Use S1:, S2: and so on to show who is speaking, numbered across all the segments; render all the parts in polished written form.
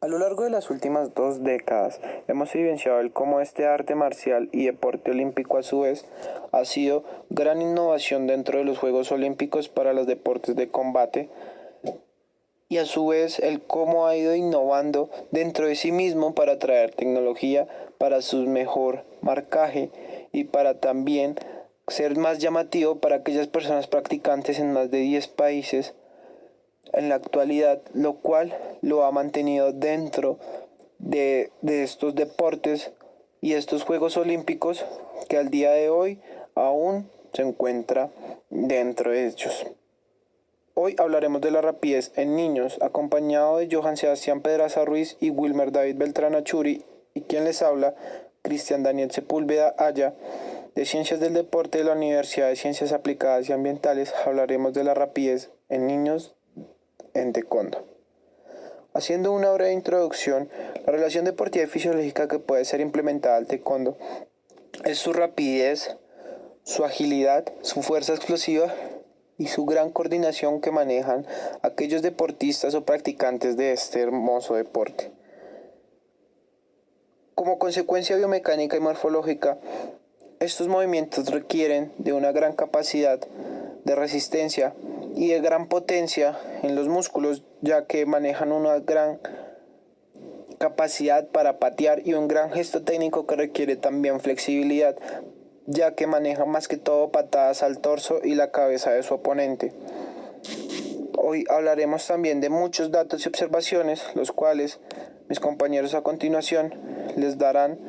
S1: A lo largo de las últimas 2 décadas hemos evidenciado el cómo este arte marcial y deporte olímpico a su vez ha sido gran innovación dentro de los Juegos Olímpicos para los deportes de combate y a su vez el cómo ha ido innovando dentro de sí mismo para traer tecnología para su mejor marcaje y para también ser más llamativo para aquellas personas practicantes en más de 10 países en la actualidad, lo cual lo ha mantenido dentro de estos deportes y estos Juegos Olímpicos que al día de hoy aún se encuentra dentro de ellos. Hoy hablaremos de la rapidez en niños, acompañado de Johan Sebastián Pedraza Ruiz y Wilmer David Beltrán Achuri, y quien les habla, Cristian Daniel Sepúlveda Aya, de Ciencias del Deporte de la Universidad de Ciencias Aplicadas y Ambientales. Hablaremos de la rapidez en niños en taekwondo. Haciendo una breve introducción, la relación deportiva y fisiológica que puede ser implementada al taekwondo es su rapidez, su agilidad, su fuerza explosiva y su gran coordinación que manejan aquellos deportistas o practicantes de este hermoso deporte. Como consecuencia biomecánica y morfológica, estos movimientos requieren de una gran capacidad de resistencia y de gran potencia en los músculos, ya que manejan una gran capacidad para patear y un gran gesto técnico que requiere también flexibilidad, ya que maneja más que todo patadas al torso y la cabeza de su oponente. Hoy hablaremos también de muchos datos y observaciones, los cuales mis compañeros a continuación les darán,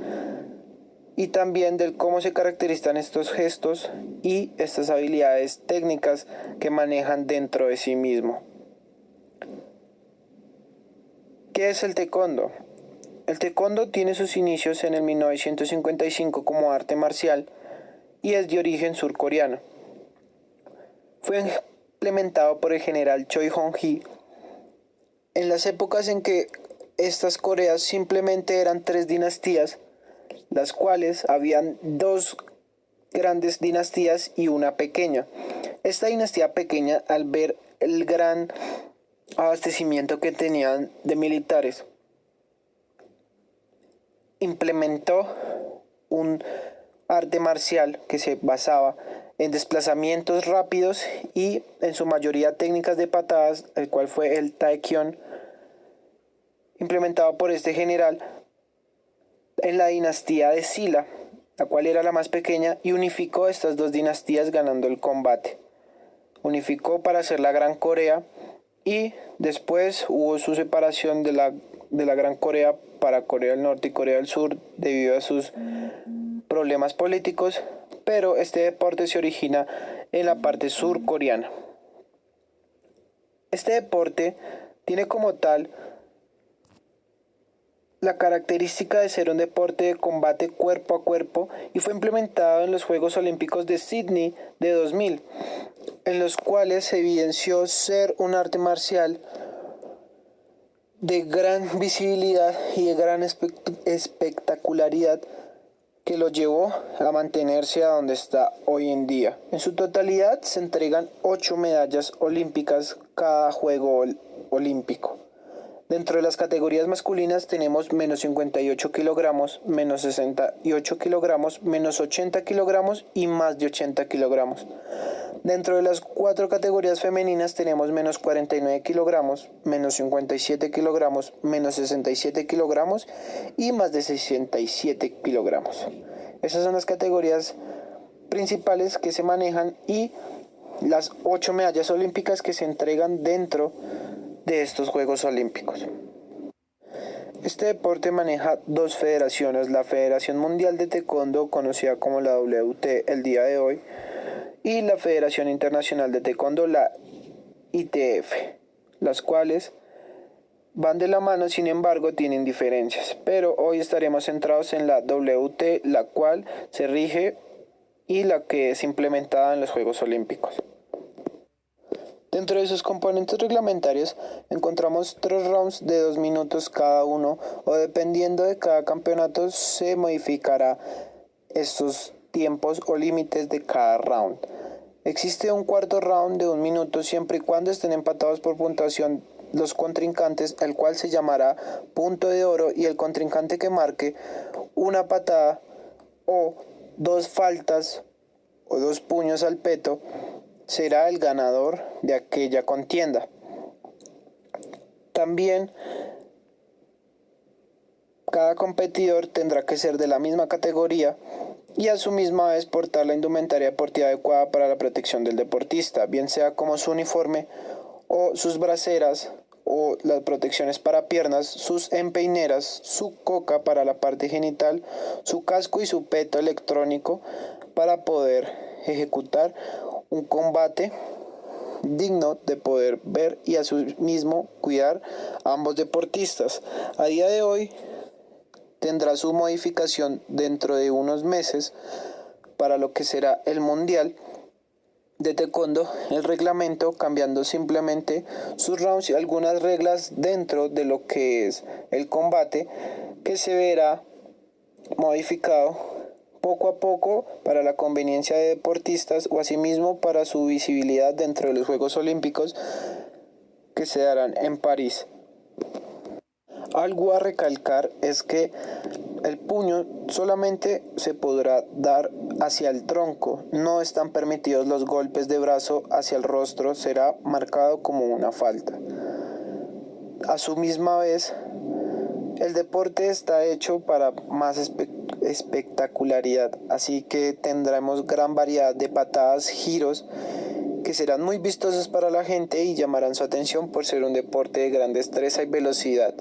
S1: y también del cómo se caracterizan estos gestos y estas habilidades técnicas que manejan dentro de sí mismo. ¿Qué es el taekwondo? El taekwondo tiene sus inicios en el 1955 como arte marcial y es de origen surcoreano. Fue implementado por el general Choi Hong-hee en las épocas en que estas Coreas simplemente eran 3 dinastías, las cuales habían 2 grandes dinastías y una pequeña. Esta dinastía pequeña, al ver el gran abastecimiento que tenían de militares, implementó un arte marcial que se basaba en desplazamientos rápidos y en su mayoría técnicas de patadas, el cual fue el Taekyon, implementado por este general en la dinastía de Silla, la cual era la más pequeña, y unificó estas 2 dinastías ganando el combate. Unificó para hacer la Gran Corea y después hubo su separación de la Gran Corea para Corea del Norte y Corea del Sur debido a sus problemas políticos, pero este deporte se origina en la parte surcoreana. Este deporte tiene como tal la característica de ser un deporte de combate cuerpo a cuerpo y fue implementado en los Juegos Olímpicos de Sydney de 2000, en los cuales se evidenció ser un arte marcial de gran visibilidad y de gran espectacularidad que lo llevó a mantenerse a donde está hoy en día. En su totalidad se entregan 8 medallas olímpicas cada juego olímpico. Dentro de las categorías masculinas tenemos menos 58 kilogramos, menos 68 kilogramos, menos 80 kilogramos y más de 80 kilogramos. Dentro de las 4 categorías femeninas tenemos menos 49 kilogramos, menos 57 kilogramos, menos 67 kilogramos y más de 67 kilogramos. Esas son las categorías principales que se manejan y las 8 medallas olímpicas que se entregan dentro de estos Juegos Olímpicos. Este deporte maneja 2 federaciones, la Federación Mundial de Taekwondo, conocida como la WT el día de hoy, y la Federación Internacional de Taekwondo, la ITF, las cuales van de la mano, sin embargo tienen diferencias, pero hoy estaremos centrados en la WT, la cual se rige y la que es implementada en los Juegos Olímpicos. Dentro de sus componentes reglamentarios encontramos 3 rounds de 2 minutos cada uno, o dependiendo de cada campeonato se modificará estos tiempos o límites de cada round. Existe un cuarto round de 1 minuto siempre y cuando estén empatados por puntuación los contrincantes, el cual se llamará punto de oro, y el contrincante que marque una patada o dos faltas o dos puños al peto será el ganador de aquella contienda. También cada competidor tendrá que ser de la misma categoría y a su misma vez portar la indumentaria deportiva adecuada para la protección del deportista, bien sea como su uniforme o sus braceras o las protecciones para piernas, sus empeineras, su coca para la parte genital, su casco y su peto electrónico para poder ejecutar un combate digno de poder ver y a su mismo cuidar a ambos deportistas. A día de hoy tendrá su modificación dentro de unos meses para lo que será el Mundial de Taekwondo, el reglamento cambiando simplemente sus rounds y algunas reglas dentro de lo que es el combate, que se verá modificado poco a poco para la conveniencia de deportistas o asimismo para su visibilidad dentro de los Juegos Olímpicos que se darán en París. Algo a recalcar es que el puño solamente se podrá dar hacia el tronco, no están permitidos los golpes de brazo hacia el rostro, será marcado como una falta. A su misma vez, el deporte está hecho para más espectacularidad, así que tendremos gran variedad de patadas, giros, que serán muy vistosos para la gente y llamarán su atención por ser un deporte de gran destreza y velocidad.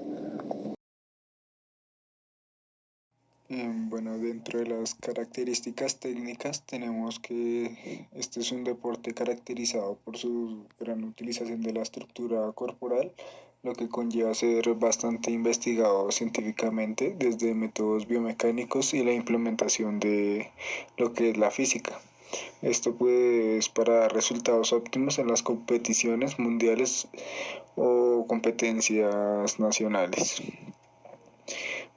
S2: Bueno, dentro de las características técnicas tenemos que este es un deporte caracterizado por su gran utilización de la estructura corporal, lo que conlleva ser bastante investigado científicamente desde métodos biomecánicos y la implementación de lo que es la física. Esto pues para dar resultados óptimos en las competiciones mundiales o competencias nacionales.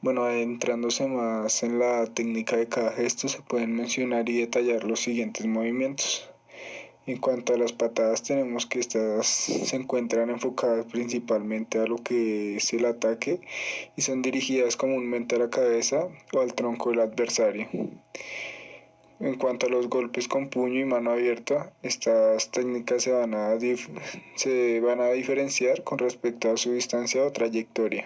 S2: Bueno, adentrándose más en la técnica de cada gesto, se pueden mencionar y detallar los siguientes movimientos. En cuanto a las patadas, tenemos que estas se encuentran enfocadas principalmente a lo que es el ataque y son dirigidas comúnmente a la cabeza o al tronco del adversario. En cuanto a los golpes con puño y mano abierta, estas técnicas se van a diferenciar con respecto a su distancia o trayectoria.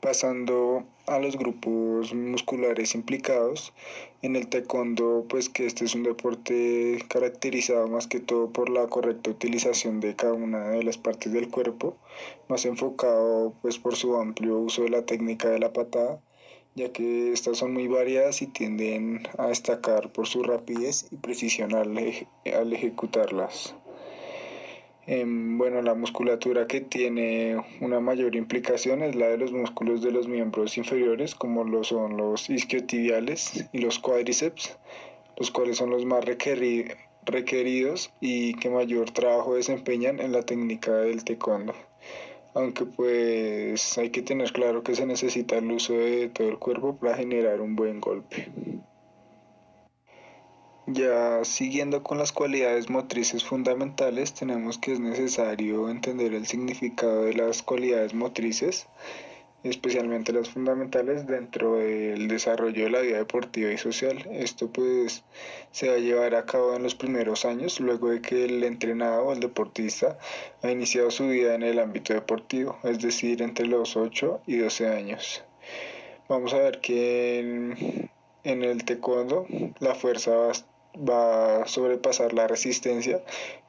S2: Pasando a los grupos musculares implicados en el taekwondo, pues que este es un deporte caracterizado más que todo por la correcta utilización de cada una de las partes del cuerpo, más enfocado pues por su amplio uso de la técnica de la patada, ya que estas son muy variadas y tienden a destacar por su rapidez y precisión al ejecutarlas. Bueno, la musculatura que tiene una mayor implicación es la de los músculos de los miembros inferiores, como lo son los isquiotibiales y los cuádriceps, los cuales son los más requeridos y que mayor trabajo desempeñan en la técnica del taekwondo. Aunque pues hay que tener claro que se necesita el uso de todo el cuerpo para generar un buen golpe. Ya siguiendo con las cualidades motrices fundamentales, tenemos que es necesario entender el significado de las cualidades motrices, especialmente las fundamentales dentro del desarrollo de la vida deportiva y social. Esto pues se va a llevar a cabo en los primeros años, luego de que el entrenado o el deportista ha iniciado su vida en el ámbito deportivo, es decir, entre los 8 y 12 años. Vamos a ver que en el taekwondo la fuerza va a sobrepasar la resistencia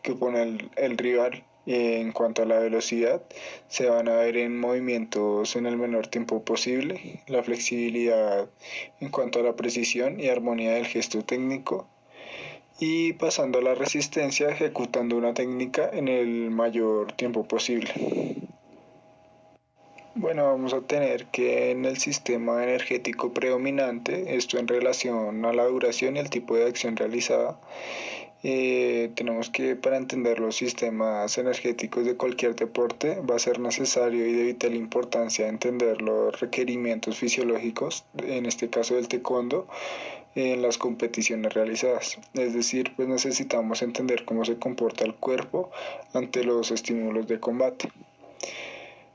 S2: que opone el rival. En cuanto a la velocidad, se van a ver en movimientos en el menor tiempo posible, la flexibilidad en cuanto a la precisión y armonía del gesto técnico, y pasando a la resistencia, ejecutando una técnica en el mayor tiempo posible. Bueno, vamos a tener que en el sistema energético predominante, esto en relación a la duración y el tipo de acción realizada, tenemos que para entender los sistemas energéticos de cualquier deporte va a ser necesario y de vital importancia entender los requerimientos fisiológicos, en este caso del taekwondo, en las competiciones realizadas. Es decir, pues necesitamos entender cómo se comporta el cuerpo ante los estímulos de combate.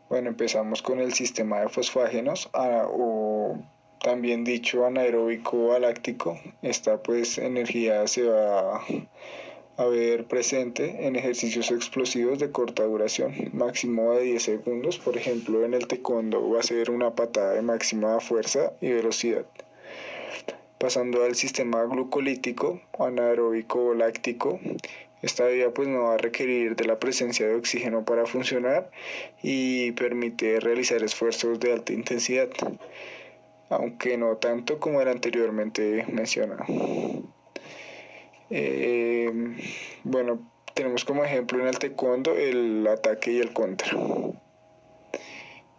S2: Bueno, empezamos con el sistema de fosfágenos o también dicho anaeróbico galáctico. Esta pues energía se va a ver presente en ejercicios explosivos de corta duración, máximo de 10 segundos. Por ejemplo, en el taekwondo va a ser una patada de máxima fuerza y velocidad. Pasando al sistema glucolítico, anaeróbico o láctico, esta vía pues no va a requerir de la presencia de oxígeno para funcionar y permite realizar esfuerzos de alta intensidad, aunque no tanto como era anteriormente mencionado. Bueno, tenemos como ejemplo en el taekwondo el ataque y el contra.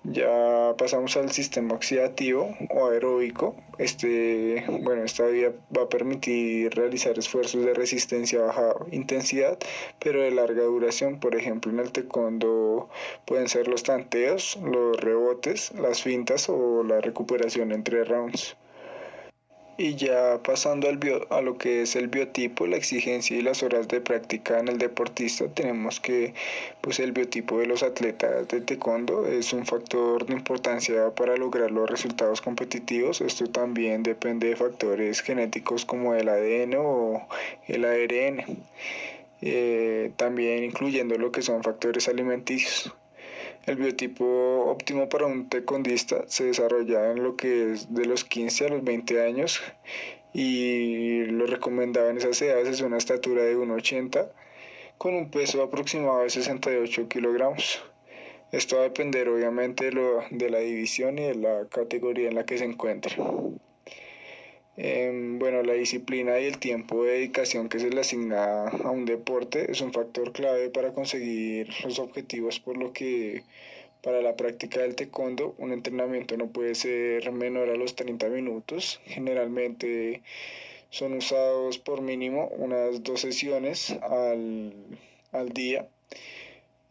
S2: Ya pasamos al sistema oxidativo o aeróbico. Esta vía va a permitir realizar esfuerzos de resistencia a baja intensidad, pero de larga duración. Por ejemplo, en el taekwondo pueden ser los tanteos, los rebotes, las fintas o la recuperación entre rounds. Y ya pasando a lo que es el biotipo, la exigencia y las horas de práctica en el deportista, tenemos que pues el biotipo de los atletas de taekwondo es un factor de importancia para lograr los resultados competitivos. Esto también depende de factores genéticos como el ADN o el ARN, también incluyendo lo que son factores alimenticios. El biotipo óptimo para un taekwondista se desarrolla en lo que es de los 15 a los 20 años y lo recomendado en esas edades es una estatura de 1,80 con un peso aproximado de 68 kilogramos. Esto va a depender obviamente de la división y de la categoría en la que se encuentre. Bueno, la disciplina y el tiempo de dedicación que se le asigna a un deporte es un factor clave para conseguir los objetivos, por lo que para la práctica del taekwondo un entrenamiento no puede ser menor a los 30 minutos. Generalmente son usados por mínimo unas 2 sesiones al día.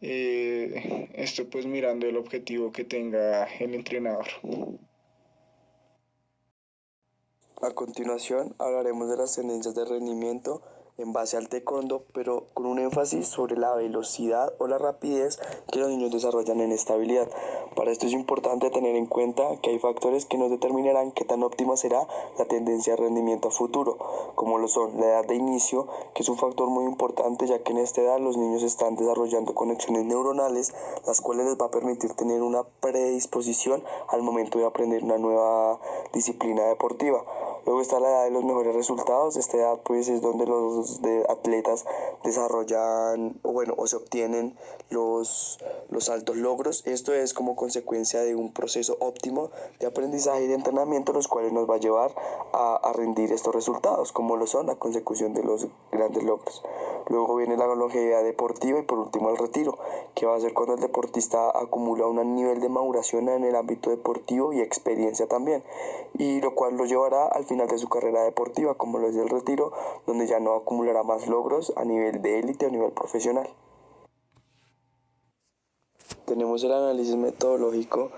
S2: Esto pues mirando el objetivo que tenga el entrenador.
S3: A continuación hablaremos de las tendencias de rendimiento en base al taekwondo, pero con un énfasis sobre la velocidad o la rapidez que los niños desarrollan en esta habilidad. Para esto es importante tener en cuenta que hay factores que nos determinarán qué tan óptima será la tendencia de rendimiento a futuro, como lo son la edad de inicio, que es un factor muy importante ya que en esta edad los niños están desarrollando conexiones neuronales, las cuales les va a permitir tener una predisposición al momento de aprender una nueva disciplina deportiva. Luego está la edad de los mejores resultados. Esta edad pues es donde los atletas desarrollan o se obtienen los altos logros. Esto es como consecuencia de un proceso óptimo de aprendizaje y de entrenamiento, los cuales nos va a llevar a rendir estos resultados, como lo son la consecución de los grandes logros. Luego viene la longevidad deportiva y por último el retiro, que va a ser cuando el deportista acumula un nivel de maduración en el ámbito deportivo y experiencia también, y lo cual lo llevará al final de su carrera deportiva, como lo es el retiro, donde ya no acumulará más logros a nivel de élite o a nivel profesional. Tenemos el análisis metodológico,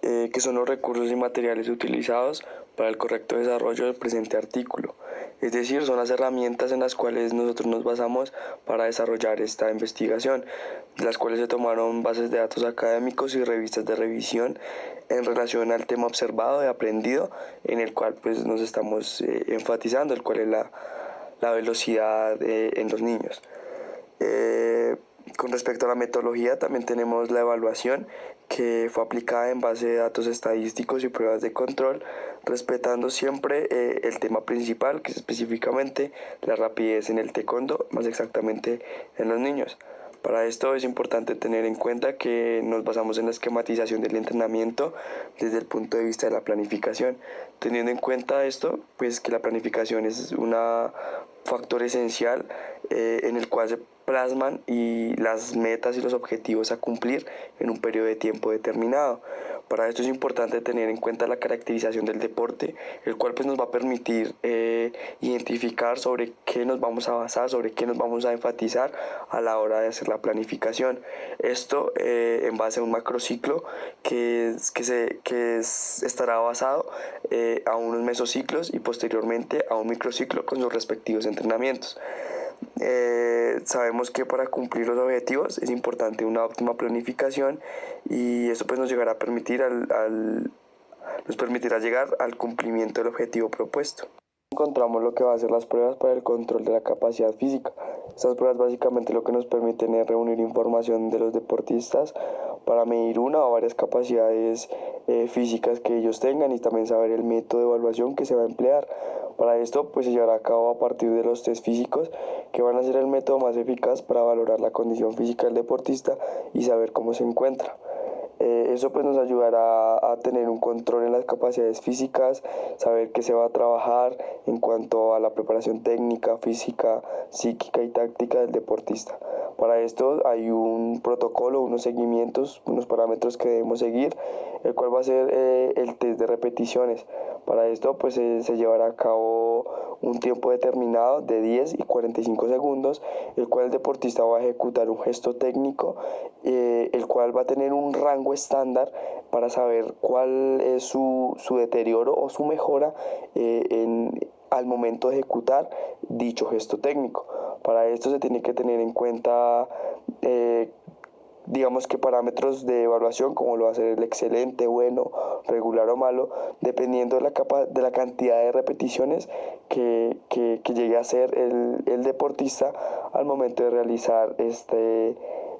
S3: que son los recursos y materiales utilizados para el correcto desarrollo del presente artículo. Es decir, son las herramientas en las cuales nosotros nos basamos para desarrollar esta investigación, de las cuales se tomaron bases de datos académicos y revistas de revisión en relación al tema observado y aprendido, en el cual pues nos estamos enfatizando, el cual es la velocidad en los niños. Con respecto a la metodología, también tenemos la evaluación, que fue aplicada en base de datos estadísticos y pruebas de control, respetando siempre el tema principal, que es específicamente la rapidez en el taekwondo, más exactamente en los niños. Para esto es importante tener en cuenta que nos basamos en la esquematización del entrenamiento desde el punto de vista de la planificación. Teniendo en cuenta esto, pues que la planificación es un factor esencial en el cual plasman y las metas y los objetivos a cumplir en un periodo de tiempo determinado. Para esto es importante tener en cuenta la caracterización del deporte, el cual pues nos va a permitir identificar sobre qué nos vamos a basar, sobre qué nos vamos a enfatizar a la hora de hacer la planificación. Esto en base a un macrociclo que estará basado a unos mesociclos y posteriormente a un microciclo con sus respectivos entrenamientos. Sabemos que para cumplir los objetivos es importante una óptima planificación y eso pues nos permitirá llegar al cumplimiento del objetivo propuesto. Encontramos lo que va a ser las pruebas para el control de la capacidad física. Estas pruebas básicamente lo que nos permiten es reunir información de los deportistas para medir una o varias capacidades físicas que ellos tengan y también saber el método de evaluación que se va a emplear. Para esto pues se llevará a cabo a partir de los test físicos, que van a ser el método más eficaz para valorar la condición física del deportista y saber cómo se encuentra. Eso pues nos ayudará a tener un control en las capacidades físicas, saber qué se va a trabajar en cuanto a la preparación técnica, física, psíquica y táctica del deportista. Para esto hay un protocolo, unos seguimientos, unos parámetros que debemos seguir, el cual va a ser el test de repeticiones. Para esto pues se llevará a cabo un tiempo determinado de 10 y 45 segundos, el cual el deportista va a ejecutar un gesto técnico, el cual va a tener un rango estándar para saber cuál es su deterioro o su mejora al momento de ejecutar dicho gesto técnico. Para esto se tiene que tener en cuenta digamos que parámetros de evaluación como lo va a ser el excelente, bueno, regular o malo, dependiendo de la cantidad de repeticiones que llegue a hacer el deportista al momento de realizar este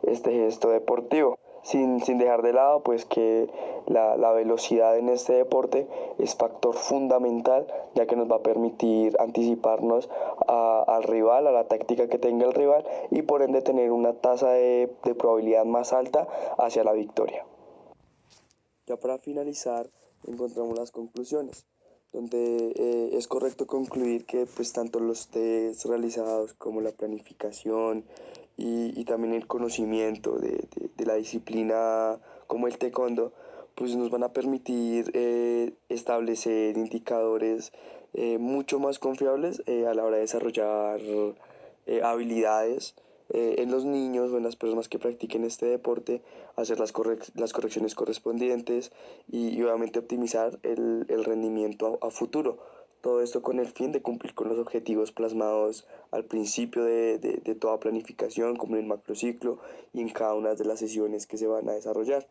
S3: gesto deportivo. Sin dejar de lado pues que la velocidad en este deporte es factor fundamental, ya que nos va a permitir anticiparnos al rival, a la táctica que tenga el rival y por ende tener una tasa de probabilidad más alta hacia la victoria. Ya para finalizar encontramos las conclusiones, donde es correcto concluir que pues tanto los tests realizados como la planificación y también el conocimiento de la disciplina como el taekwondo pues nos van a permitir establecer indicadores mucho más confiables a la hora de desarrollar habilidades en los niños o en las personas que practiquen este deporte, hacer las correcciones correspondientes y obviamente optimizar el rendimiento a futuro. Todo esto con el fin de cumplir con los objetivos plasmados al principio de toda planificación, como en el macrociclo y en cada una de las sesiones que se van a desarrollar.